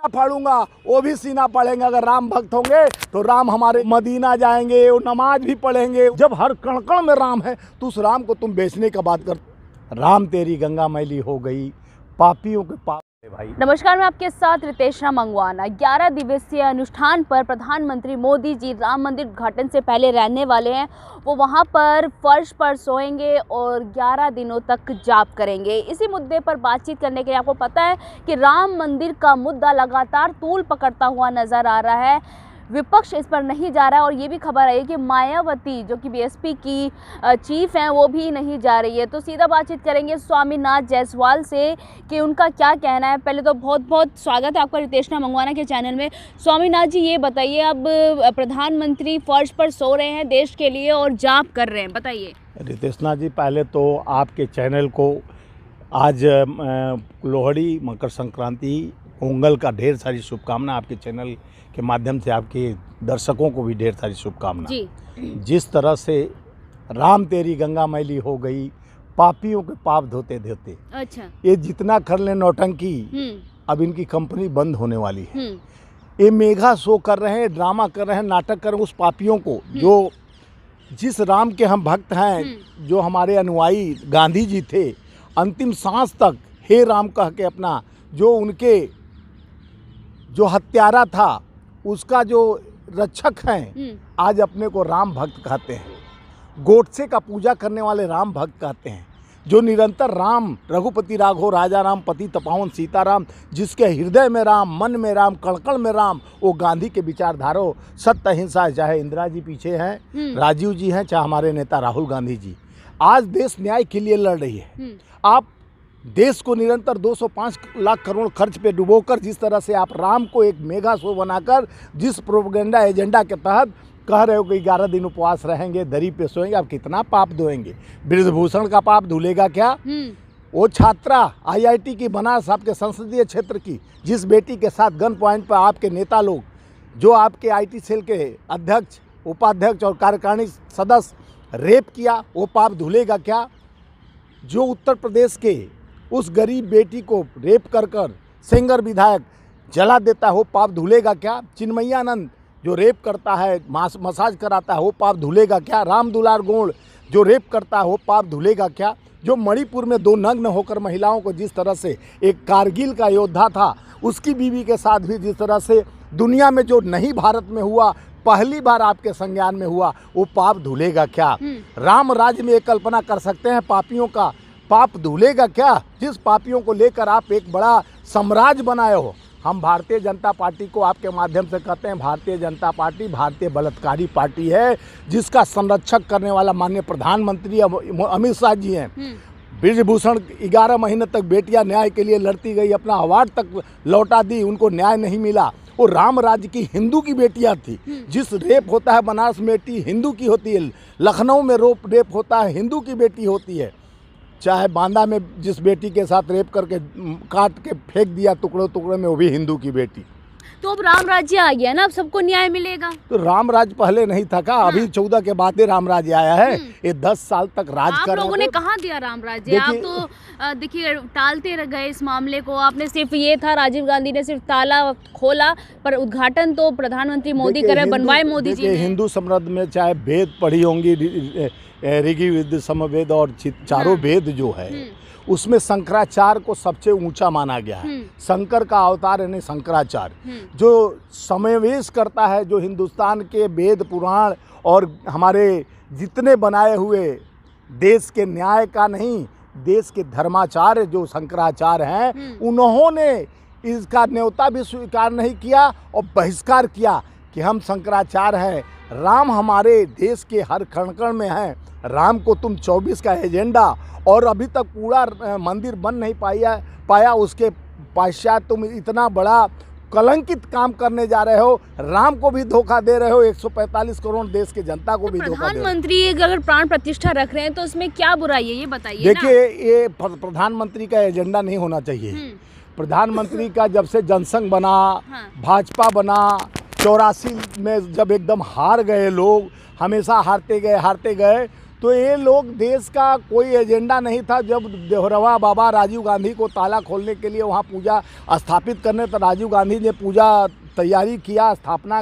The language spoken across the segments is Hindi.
फाड़ूंगा, वो भी सीना फाड़ेंगे। अगर राम भक्त होंगे तो राम हमारे मदीना जाएंगे, वो नमाज भी पढ़ेंगे। जब हर कण कण में राम है तो उस राम को तुम बेचने का बात कर। राम तेरी गंगा मैली हो गई, पापियों के पाप है भाई। नमस्कार, मैं आपके साथ रितेशना मंगवाना। 11 दिवसीय अनुष्ठान पर प्रधानमंत्री मोदी जी राम मंदिर उद्घाटन से पहले रहने वाले हैं। वो वहां पर फर्श पर सोएंगे और 11 दिनों तक जाप करेंगे। इसी मुद्दे पर बातचीत करने के लिए आपको पता है कि राम मंदिर का मुद्दा लगातार तूल पकड़ता हुआ नजर आ रहा है। विपक्ष इस पर नहीं जा रहा है और ये भी खबर आई कि मायावती जो कि बीएसपी की चीफ हैं वो भी नहीं जा रही है। तो सीधा बातचीत करेंगे स्वामीनाथ जायसवाल से कि उनका क्या कहना है। पहले तो बहुत बहुत स्वागत है आपका रितेशना मंगवाना के चैनल में। स्वामीनाथ जी, ये बताइए, अब प्रधानमंत्री फर्श पर सो रहे हैं देश के लिए और जाप कर रहे हैं, बताइए। रितेशना जी, पहले तो आपके चैनल को आज लोहड़ी, मकर संक्रांति, पोंगल का ढेर सारी शुभकामना। आपके चैनल के माध्यम से आपके दर्शकों को भी ढेर सारी शुभकामना जी। जिस तरह से राम तेरी गंगा मैली हो गई, पापियों के पाप धोते धोते, अच्छा, ये जितना कर ले नौटंकी, अब इनकी कंपनी बंद होने वाली है। ये मेगा शो कर रहे हैं, ड्रामा कर रहे हैं, नाटक कर रहे हैं उस पापियों को जो जिस राम के हम भक्त हैं, जो हमारे अनुयायी गांधी जी थे, अंतिम सांस तक हे राम कह के अपना, जो उनके जो हत्यारा था उसका जो रक्षक हैं, आज अपने को राम भक्त कहते हैं। गोडसे का पूजा करने वाले राम भक्त कहते हैं। जो निरंतर राम, रघुपति राघव राजा राम, पति तपावन सीताराम, जिसके हृदय में राम, मन में राम, कण-कण में राम, वो गांधी के विचारधारा, सत्य अहिंसा, चाहे इंदिरा जी पीछे हैं, राजीव जी हैं, चाहे हमारे नेता राहुल गांधी जी। आज देश न्याय के लिए लड़ रही है। आप देश को निरंतर 205 लाख करोड़ खर्च पे डुबोकर, जिस तरह से आप राम को एक मेगा शो बनाकर, जिस प्रोपेगेंडा एजेंडा के तहत कह रहे हो कि 11 दिन उपवास रहेंगे, दरी पे सोएंगे, आप कितना पाप धोएंगे? बृजभूषण का पाप धुलेगा क्या? वो छात्रा IIT की, बनारस आपके संसदीय क्षेत्र की, जिस बेटी के साथ गन पॉइंट पर आपके नेता लोग, जो आपके IT सेल के अध्यक्ष, उपाध्यक्ष और कार्यकारिणी सदस्य रेप किया, वो पाप धुलेगा क्या? जो उत्तर प्रदेश के उस गरीब बेटी को रेप कर सेंगर विधायक जला देता है, वो पाप धुलेगा क्या? चिन्मयानंद जो रेप करता है, मसाज कराता है, वो पाप धुलेगा क्या? राम दुलार गोड़ जो रेप करता है, वो पाप धुलेगा क्या? जो मणिपुर में 2 नग्न होकर महिलाओं को, जिस तरह से एक कारगिल का योद्धा था, उसकी बीवी के साथ भी जिस तरह से दुनिया में जो नहीं भारत में हुआ, पहली बार आपके संज्ञान में हुआ, वो पाप धुलेगा क्या? राम राज्य में एक कल्पना कर सकते हैं पापियों का पाप धुलेगा क्या? जिस पापियों को लेकर आप एक बड़ा साम्राज्य बनाए हो। हम भारतीय जनता पार्टी को आपके माध्यम से कहते हैं, भारतीय जनता पार्टी भारतीय बलात्कारी पार्टी है, जिसका संरक्षक करने वाला माननीय प्रधानमंत्री अमित शाह जी हैं। बृजभूषण 11 महीने तक बेटियां न्याय के लिए लड़ती गई, अपना अवार्ड तक लौटा दी, उनको न्याय नहीं मिला। वो राम राज्य की हिंदू की बेटियां थी। जिस रेप होता है बनारस में, बेटी हिंदू की होती है, लखनऊ में रेप होता है, हिंदू की बेटी होती है। चाहे बांदा में जिस बेटी के साथ रेप करके काट के फेंक दिया टुकड़ों टुकड़ों में, वो भी हिंदू की बेटी। तो अब राम राज्य आ गया ना, अब सबको न्याय मिलेगा। तो राम राज्य पहले नहीं था का? अभी 14 के बाद राम राज्य आया है। ये 10 साल तक राज कर रहे थे। लोगों ने कहाँ दिया राम राज्य? आप तो देखिए टालते रह गए इस मामले को। आपने सिर्फ ये था, राजीव गांधी ने सिर्फ ताला खोला, पर उद्घाटन तो प्रधानमंत्री मोदी करे, बनवाए मोदी जी ने। हिंदू समृद्ध में चाहे वेद पढ़ी होंगी, ऋग्वेद, समवेद और चारों वेद जो है, उसमें शंकराचार्य को सबसे ऊंचा माना गया है। शंकर का अवतार यानी शंकराचार्य, जो समावेश करता है, जो हिंदुस्तान के वेद पुराण और हमारे जितने बनाए हुए देश के न्याय का नहीं, देश के धर्माचार्य जो शंकराचार्य हैं, उन्होंने इसका न्योता भी स्वीकार नहीं किया और बहिष्कार किया कि हम शंकराचार्य हैं, राम हमारे देश के हर कण कण में हैं। राम को तुम 24 का एजेंडा, और अभी तक पूरा मंदिर बन नहीं पाया, उसके पश्चात तुम इतना बड़ा कलंकित काम करने जा रहे हो। राम को भी धोखा दे रहे हो, 145 करोड़ देश के जनता को भी धोखा दे रहे हो। प्रधानमंत्री अगर प्राण प्रतिष्ठा रख रहे हैं तो इसमें क्या बुराई है, ये बताइए। देखिए, ये प्रधानमंत्री का एजेंडा नहीं होना चाहिए। प्रधानमंत्री का जब से जनसंघ बना, भाजपा बना, 84 में जब एकदम हार गए लोग, हमेशा हारते गए, तो ये लोग देश का कोई एजेंडा नहीं था। जब देहरवा बाबा राजीव गांधी को ताला खोलने के लिए वहाँ पूजा स्थापित करने, तो राजीव गांधी ने पूजा तैयारी किया स्थापना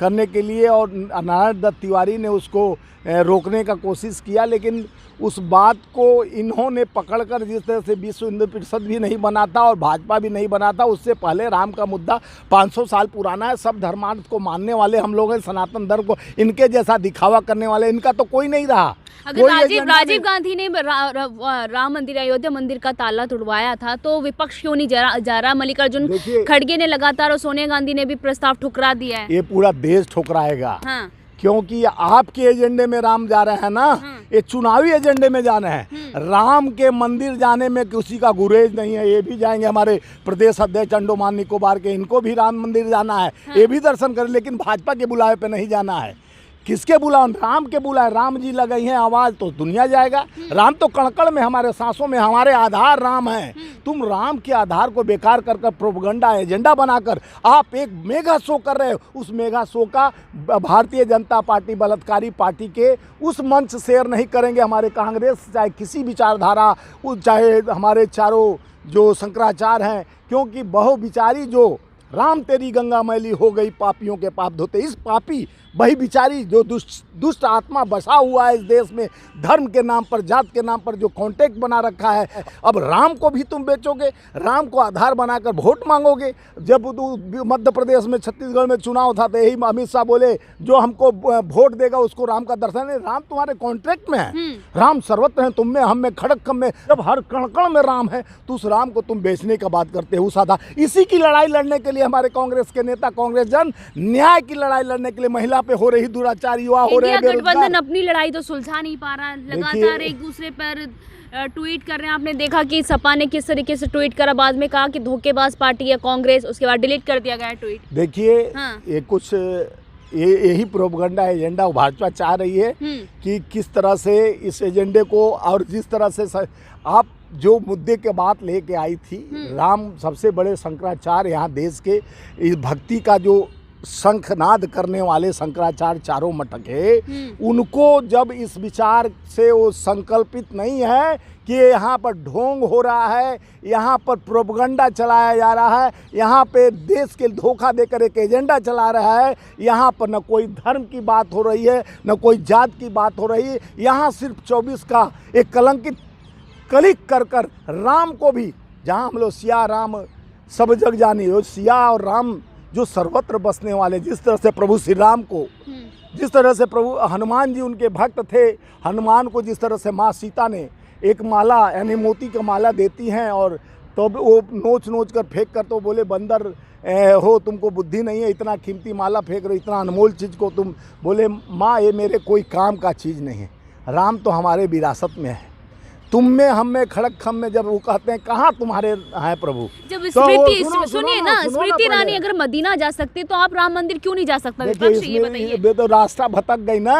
करने के लिए, और नारायण दत्त तिवारी ने उसको रोकने का कोशिश किया, लेकिन उस बात को इन्होंने पकड़कर, जिस तरह से विश्व हिंदू परिषद भी नहीं बना था और भाजपा भी नहीं बना था, उससे पहले राम का मुद्दा 500 साल पुराना है। सब धर्मांध को मानने वाले हम लोग हैं, सनातन धर्म को, इनके जैसा दिखावा करने वाले इनका तो कोई नहीं रहा। अगर राजीव गांधी ने राम मंदिर, अयोध्या मंदिर का ताला तुड़वाया था, तो विपक्ष क्यों नहीं जा रहा? मल्लिकार्जुन खड़गे ने लगातार और सोनिया गांधी ने भी प्रस्ताव ठुकरा दिया है। ये पूरा देश ठुकराएगा। हाँ। क्योंकि आपके एजेंडे में राम जा रहे हैं ना, ये चुनावी एजेंडे में जाना है। राम के मंदिर जाने में किसी का गुरेज नहीं है, ये भी जाएंगे। हमारे प्रदेश अध्यक्ष अंडोमान निकोबार के, इनको भी राम मंदिर जाना है, ये भी दर्शन करें, लेकिन भाजपा के बुलावे पे नहीं जाना है। किसके बुलावे? राम के बुलाए। राम जी लगाई हैं आवाज़ तो दुनिया जाएगा। राम तो कणकण में, हमारे सांसों में, हमारे आधार राम है। तुम राम के आधार को बेकार कर प्रोपगंडा एजेंडा बनाकर आप एक मेगा शो कर रहे हो। उस मेगा शो का भारतीय जनता पार्टी बलात्कारी पार्टी के उस मंच शेयर नहीं करेंगे। हमारे कांग्रेस चाहे किसी विचारधारा, चाहे हमारे चारों जो शंकराचार्य हैं, क्योंकि बहुविचारी जो राम तेरी गंगा मैली हो गई पापियों के पाप धोते, इस पापी वही बिचारी जो दुष्ट आत्मा बसा हुआ है इस देश में, धर्म के नाम पर, जात के नाम पर जो कॉन्टेक्ट बना रखा है, अब राम को भी तुम बेचोगे, राम को आधार बनाकर वोट मांगोगे। जब मध्य प्रदेश में, छत्तीसगढ़ में चुनाव था, तो यही अमित शाह बोले जो हमको वोट देगा उसको राम का दर्शन नहीं। राम तुम्हारे कॉन्ट्रैक्ट में है, राम सर्वत्र है, तुम में, हम में, खड़क में। जब हर कण में राम है, तो उस राम को तुम बेचने का बात करते हो। साधा इसी की लड़ाई लड़ने के लिए हमारे कांग्रेस के नेता, कांग्रेस जन न्याय की लड़ाई लड़ने के लिए, महिला पे हो रही दुराचार, युवा हो रहे बेरोजगार, गठबंधन अपनी लड़ाई तो सुलझा नहीं पा रहा, लगातार एक दूसरे पर ट्वीट कर रहे हैं। आपने देखा कि सपा ने किस तरीके से ट्वीट करा, बाद में कहा कि धोखेबाज पार्टी है कांग्रेस, उसके बाद डिलीट कर दिया गया ट्वीट। देखिए ये कुछ यही प्रोपगंडा एजेंडा भाजपा चाह रही है कि किस तरह से इस एजेंडे को, और जिस तरह से आप जो मुद्दे के बात लेके आई थी, राम सबसे बड़े शंकराचार्य यहाँ देश के, इस भक्ति का जो शंखनाद करने वाले शंकराचार्य चारों मठक है, उनको जब इस विचार से वो संकल्पित नहीं है कि यहाँ पर ढोंग हो रहा है, यहाँ पर प्रोपगंडा चलाया जा रहा है, यहाँ पे देश के धोखा देकर एक एजेंडा चला रहा है, यहाँ पर न कोई धर्म की बात हो रही है, न कोई जात की बात हो रही है, यहाँ सिर्फ 24 का एक कलंकित क्लिक कर राम को भी, जहाँ हम लोग सिया राम सब जग जानी हो, सिया और राम जो सर्वत्र बसने वाले, जिस तरह से प्रभु श्री राम को, जिस तरह से प्रभु हनुमान जी उनके भक्त थे, हनुमान को जिस तरह से माँ सीता ने एक माला यानी मोती का माला देती हैं, और तो वो नोच कर फेंक कर, तो बोले बंदर हो, तुमको बुद्धि नहीं है, इतना कीमती माला फेंक रहे, इतना अनमोल चीज़ को तुम, बोले माँ ये मेरे कोई काम का चीज़ नहीं है, राम तो हमारे विरासत में है, तुम में, हम में, खड़क खम में। जब वो कहते हैं कहाँ तुम्हारे हैं प्रभु, जब स्मृति, सुनिए ना, स्मृति ईरानी अगर मदीना जा सकती तो आप राम मंदिर क्यों नहीं जा सकता? विपक्ष ये बताइए। तो रास्ता भटक गई ना।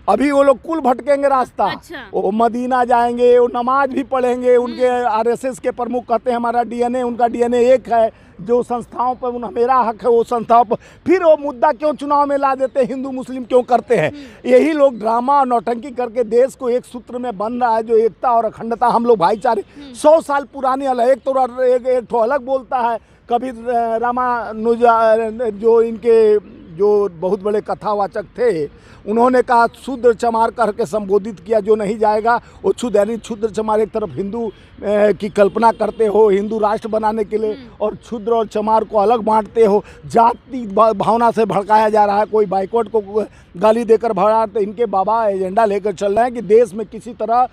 अभी वो लोग कुल भटकेंगे रास्ता। अच्छा। वो मदीना जाएंगे, वो नमाज भी पढ़ेंगे। उनके आरएसएस के प्रमुख कहते हैं हमारा डीएनए, उनका डीएनए एक है, जो संस्थाओं पर मेरा हक है वो संस्थाओं पर। फिर वो मुद्दा क्यों चुनाव में ला देते हैं, हिंदू मुस्लिम क्यों करते हैं? यही लोग ड्रामा और नौटंकी करके देश को एक सूत्र में बन रहा है, जो एकता और अखंडता, हम लोग भाईचारे 100 साल पुरानी अलग, एक तो अलग बोलता है। कभी रामानुजा जो इनके जो बहुत बड़े कथावाचक थे, उन्होंने कहा शूद्र चमार करके संबोधित किया, जो नहीं जाएगा वो क्षुद्र, यानी क्षुद्र चमार एक तरफ हिंदू की कल्पना करते हो हिंदू राष्ट्र बनाने के लिए, और क्षुद्र और चमार को अलग बांटते हो, जाति भावना से भड़काया जा रहा है। कोई बाइकॉट को गाली देकर भड़ा, तो इनके बाबा एजेंडा लेकर चल रहे हैं कि देश में किसी तरह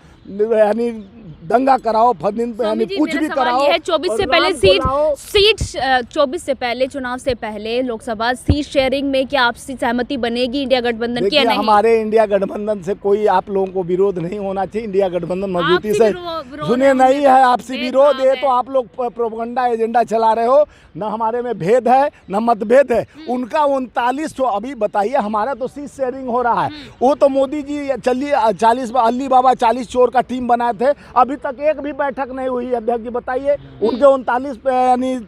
यानी दंगा कराओ, यानी कुछ भी कराओ। 24 से पहले सीट 24 से पहले, चुनाव से पहले लोकसभा सीट शेयरिंग में क्या आपसी सहमति बनेगी इंडिया गठबंधन की या नहीं? हमारे इंडिया गठबंधन से कोई आप लोगों को विरोध नहीं होना चाहिए। इंडिया गठबंधन मजबूती से सुने, नहीं है आपसी विरोध, ये तो आप लोग प्रोपगंडा एजेंडा चला रहे हो। न हमारे में भेद है, न मतभेद है। उनका 39 तो अभी बताइए, हमारा तो सीट शेयरिंग हो रहा है। वो तो मोदी जी चलिए 40 अली बाबा 40 चोर का टीम बनाए थे, अभी तक एक भी बैठक नहीं हुई। अध्यक्ष जी बताइए, उनके 39 यानी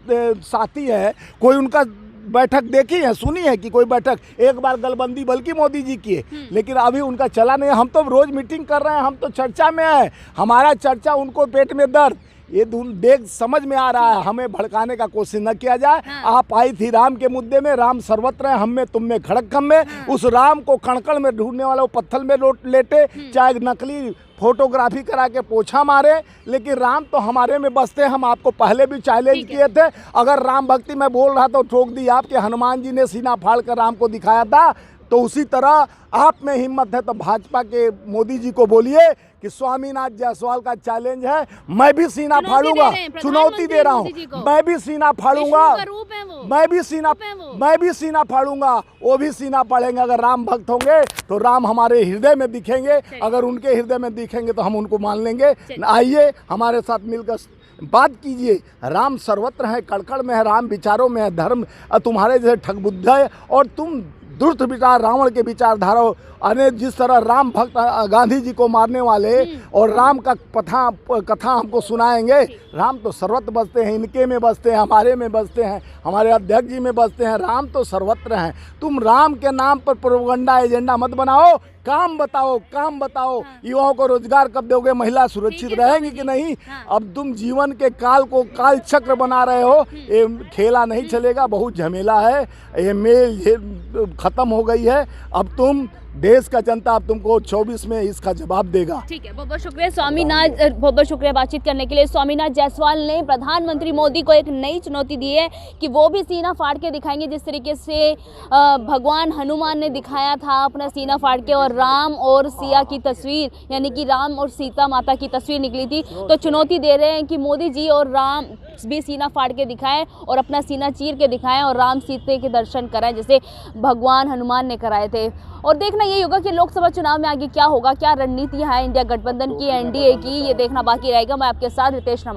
साथी है, कोई उनका बैठक देखी है, सुनी है कि कोई बैठक एक बार गलबंदी बल्कि मोदी जी की है, लेकिन अभी उनका चला नहीं। हम तो रोज मीटिंग कर रहे हैं, हम तो चर्चा में है, हमारा चर्चा उनको पेट में दर्द, ये देख समझ में आ रहा है। हमें भड़काने का कोशिश न किया जाए। आप आई थी राम के मुद्दे में, राम सर्वत्र है, हम में तुम में खड़क हम में। उस राम को कणकण में ढूंढने वाला वो पत्थर में लेटे, चाहे नकली फोटोग्राफी करा के पोछा मारे, लेकिन राम तो हमारे में बसते हैं। हम आपको पहले भी चैलेंज किए थे, अगर राम भक्ति में बोल रहा तो ठोक दी आपके हनुमान जी ने सीना फाड़ कर राम को दिखाया था। तो उसी तरह आप में हिम्मत है तो भाजपा के मोदी जी को बोलिए कि स्वामीनाथ जायसवाल का चैलेंज है, मैं भी सीना फाड़ूंगा, चुनौती दे रहा हूँ, मैं भी सीना फाड़ूंगा, मैं भी सीना फाड़ूंगा, वो भी सीना फाड़ेंगे। अगर राम भक्त होंगे तो राम हमारे हृदय में दिखेंगे, अगर उनके हृदय में दिखेंगे तो हम उनको मान लेंगे। आइए हमारे साथ मिलकर बात कीजिए। राम सर्वत्र है, कड़कड़ में है, राम विचारों में है, धर्म तुम्हारे जैसे ठगबुद्ध है और तुम दुष्ट विचार रावण के विचारधारा अने जिस तरह राम भक्त गांधी जी को मारने वाले और राम का कथा हमको सुनाएंगे। राम तो सर्वत्र बसते हैं, इनके में बसते हैं, हमारे में बसते हैं, हमारे अध्यक्ष जी में बसते हैं। राम तो सर्वत्र हैं। तुम राम के नाम पर प्रोपगंडा एजेंडा मत बनाओ, काम बताओ, काम बताओ। युवाओं को रोजगार कब दोगे, महिला सुरक्षित रहेंगी कि नहीं? अब तुम जीवन के काल को काल चक्र बना रहे हो, ये खेला नहीं चलेगा, बहुत झमेला है, ये मेल खत्म हो गई है। अब तुम देश का जनता अब तुमको 24 में इसका जवाब देगा। ठीक है, बहुत बहुत शुक्रिया स्वामीनाथ, बहुत बहुत शुक्रिया बातचीत करने के लिए। स्वामीनाथ जायसवाल ने प्रधानमंत्री मोदी को एक नई चुनौती दी है कि वो भी सीना फाड़ के दिखाएंगे, जिस तरीके से भगवान हनुमान ने दिखाया था अपना सीना फाड़ के, और राम और सिया की तस्वीर, यानी कि राम और सीता माता की तस्वीर निकली थी। तो चुनौती दे रहे हैं कि मोदी जी और राम भी सीना फाड़ के दिखाएं और अपना सीना चीर के दिखाएं और राम सीते के दर्शन कराएं, जैसे भगवान हनुमान ने कराए थे। और देखना ये होगा कि लोकसभा चुनाव में आगे क्या होगा, क्या रणनीति है इंडिया गठबंधन की, एनडीए की, ये देखना बाकी रहेगा। मैं आपके साथ रितेश रमा।